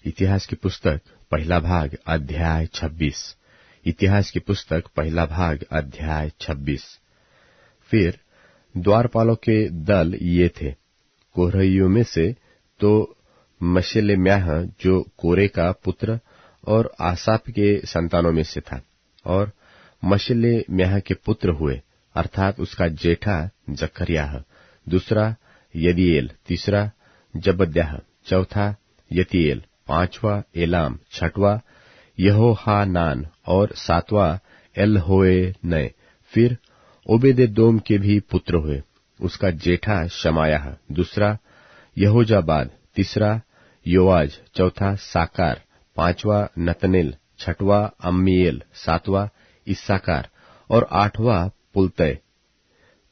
इतिहास की पुस्तक पहला भाग अध्याय 26। इतिहास की पुस्तक पहला भाग अध्याय 26। फिर द्वारपालों के दल ये थे। कोरहियों में से तो मशेलेम्याह जो कोरे का पुत्र और आसाप के संतानों में से था, और मशेलेम्याह के पुत्र हुए, अर्थात उसका जेठा जकर्याह, दूसरा यदीएल, तीसरा जबद्याह, चौथा यतीएल, पांचवा एलाम, छठवां यहोहानान और सातवां एलहोएनै। फिर ओबेदेदोम के भी पुत्र हुए। उसका जेठा शमायाह, दूसरा यहोजाबाद, तीसरा योआज, चौथा साकार, पांचवा नतनेल, छठवां अम्मीएल, सातवां इस्साकार और आठवां पुलतय,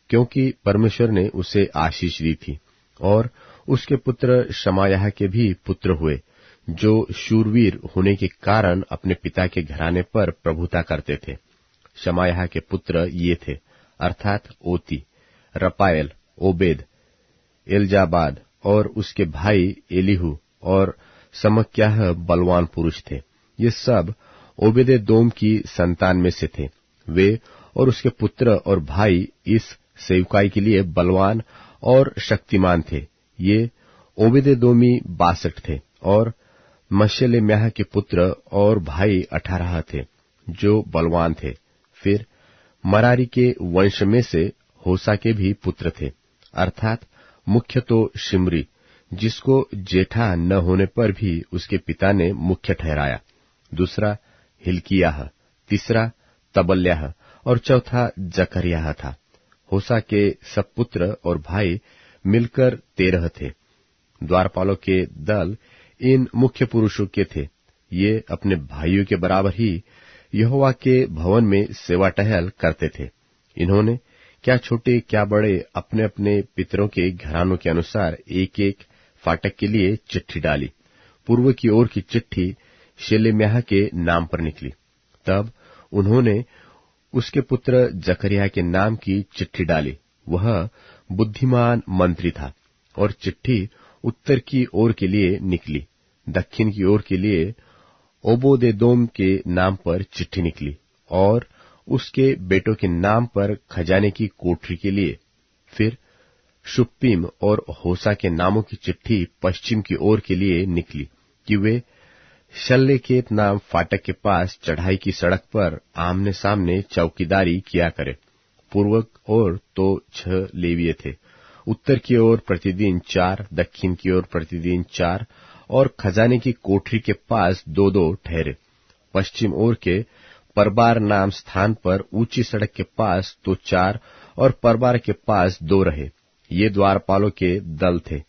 क्योंकि परमेश्वर ने उसे आशीष दी थी। और उसके पुत्र शमायाह के भी पुत्र हुए, जो शूरवीर होने के कारण अपने पिता के घराने पर प्रभुता करते थे। शमायाह के पुत्र ये थे, अर्थात ओती, रपायल, ओबेद, एलजाबाद और उसके भाई एलीहू और समक्याह बलवान पुरुष थे। ये सब ओबेदेदोम की संतान में से थे। वे और उसके पुत्र और भाई इस सेवकाई के लिए बलवान और शक्तिमान थे। ये ओबेदेदोमी 62 थे, और मशेलेम्याह के पुत्र और भाई 18 थे, जो बलवान थे। फिर मरारी के वंश में से होसा के भी पुत्र थे, अर्थात मुख्य तो शिमरी, जिसको जेठा न होने पर भी उसके पिता ने मुख्य ठहराया, दूसरा हिल्कियाह, तीसरा तबल्याह और चौथा जकर्याह था। होसा के सब पुत्र और भाई मिलकर 13 थे। द्वारपालों के दल इन मुख्य पुरुषों के थे। ये अपने भाइयों के बराबर ही यहोवा के भवन में सेवा टहल करते थे। इन्होंने क्या छोटे क्या बड़े अपने अपने पितरों के घरानों के अनुसार एक एक फाटक के लिए चिट्ठी डाली। पूर्व की ओर की चिट्ठी शेलेम्याह के नाम पर निकली। तब उन्होंने उसके पुत्र जकर्याह के नाम की चिट्ठी डाली। वह बुद्धिमान मंत्री था, और चिट्ठी उत्तर की ओर के लिए निकली। दक्षिण की ओर के लिए ओबोदेदोम के नाम पर चिट्ठी निकली, और उसके बेटों के नाम पर खजाने की कोठरी के लिए। फिर शुप्पीम और होसा के नामों की चिट्ठी पश्चिम की ओर के लिए निकली, कि वे शल्लेकेत नाम फाटक के पास चढ़ाई की सड़क पर आमने सामने चौकीदारी किया करे। पूर्व ओर तो 6 लेवीय थे, उत्तर की ओर प्रतिदिन 4, दक्षिण की ओर प्रतिदिन 4, और खजाने की कोठरी के पास 2-2 ठहरे। पश्चिम ओर के परबार नाम स्थान पर ऊंची सड़क के पास तो 4 और परबार के पास 2 रहे। ये द्वारपालों के दल थे,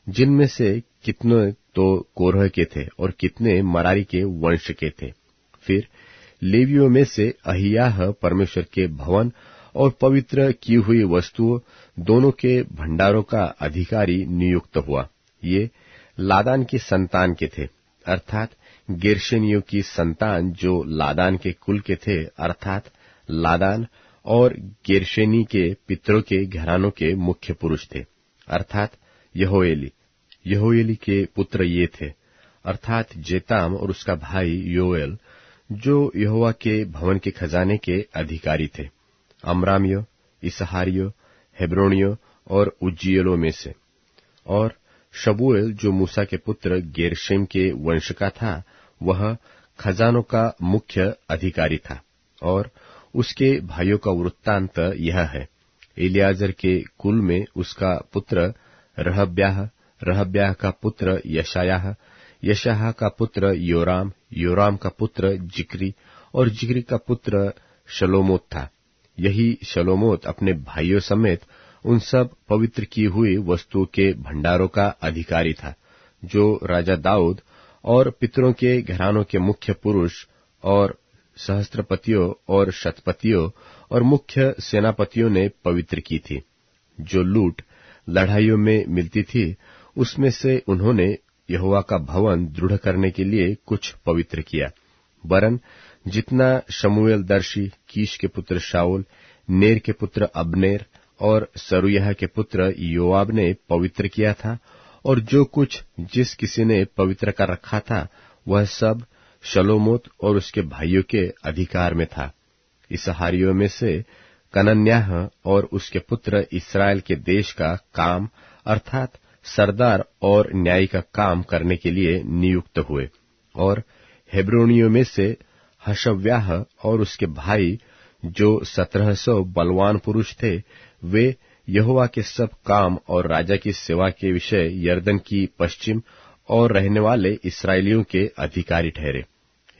जिनमें से कितने तो कोरह के थे और कितने मरारी के वंश के थे। फिर लेवियों में से अहियाह परमेश्वर के भवन और पवित्र की हुई वस्तुओं दोनों के भंडारों का अधिकारी नियुक्त हुआ। ये लादान की संतान के थे, अर्थात गेर्शनियों की संतान जो लादान के कुल के थे, अर्थात लादान और गेर्शनी के पितरों के घरानों के मुख्य पुरुष थे, अर्थात यहोएली। यहोएली के पुत्र ये थे, अर्थात जेताम और उसका भाई योएल, जो यहोवा के भवन के खजाने के अधिकारी थे, अमरामियो, इसहारियो, हेब्रोनियो और उज्जीएलों में से। और शबूएल जो मूसा के पुत्र गेर्शम के वंश का था, वह खजानों का मुख्य अधिकारी था। और उसके भाइयों का वृत्तांत यह है। एलियाजर के कुल में उसका पुत्र रहब्याह, रहब्याह का पुत्र यशायाह, यशायाह का पुत्र योराम, योराम का पुत्र जिक्री, और जिक्री का पुत्र शलोमोत था। यही शलोमोत अपने भाइयों समेत उन सब पवित्र की हुई वस्तुओं के भंडारों का अधिकारी था, जो राजा दाऊद और पितरों के घरानों के मुख्य पुरुष और सहस्त्रपतियों और शतपतियों और मुख्य सेनापतियों ने पवित्र की थी। जो लूट लड़ाइयों में मिलती थी, उसमें से उन्होंने यहोवा का भवन दृढ़ करने के लिए कुछ पवित्र किया। वरन जितना शमूएल दर्शी, कीश के पुत्र शाऊल, नेर के पुत्र अब्नेर और सरूयाह के पुत्र योआब ने पवित्र किया था, और जो कुछ जिस किसी ने पवित्र कर रखा था वह सब शलोमोत और उसके भाइयों के अधिकार में था। इसहारियों में से कनन्याह और उसके पुत्र इस्राएल के देश का काम अर्थात सरदार और न्याय का काम करने के लिए नियुक्त हुए। और हेब्रोनियों में से हशव्याह और उसके भाई जो 1700 बलवान पुरुष थे, वे यहोवा के सब काम और राजा की सेवा के विषय यरदन की पश्चिम और रहने वाले इस्राएलियों के अधिकारी ठहरे।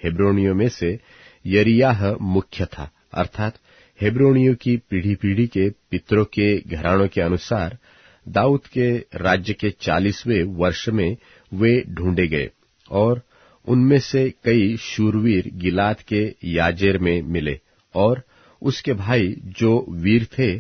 हेब्रोनियों में से यरियाह मुख्य था, अर्थात हेब्रोनियों की पीढ़ी पीढ़ी के पितरों के घरानों के अनुसार दाऊद के राज्य के 40वें वर्ष में वे ढूंढे गए, और उनमें से कई शूरवीर गिलाद के याजेर में मिले। और उसके भाई जो वीर थे,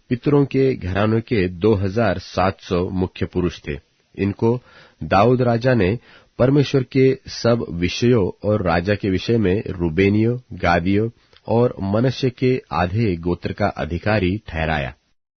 पितरों के घरानों के 2700 मुख्य पुरुष थे। इनको दाऊद राजा ने परमेश्वर के सब विषयों और राजा के विषय में रूबेनियों, गादियों और मनश्शे के आधे गोत्र का अधिकारी ठहराया।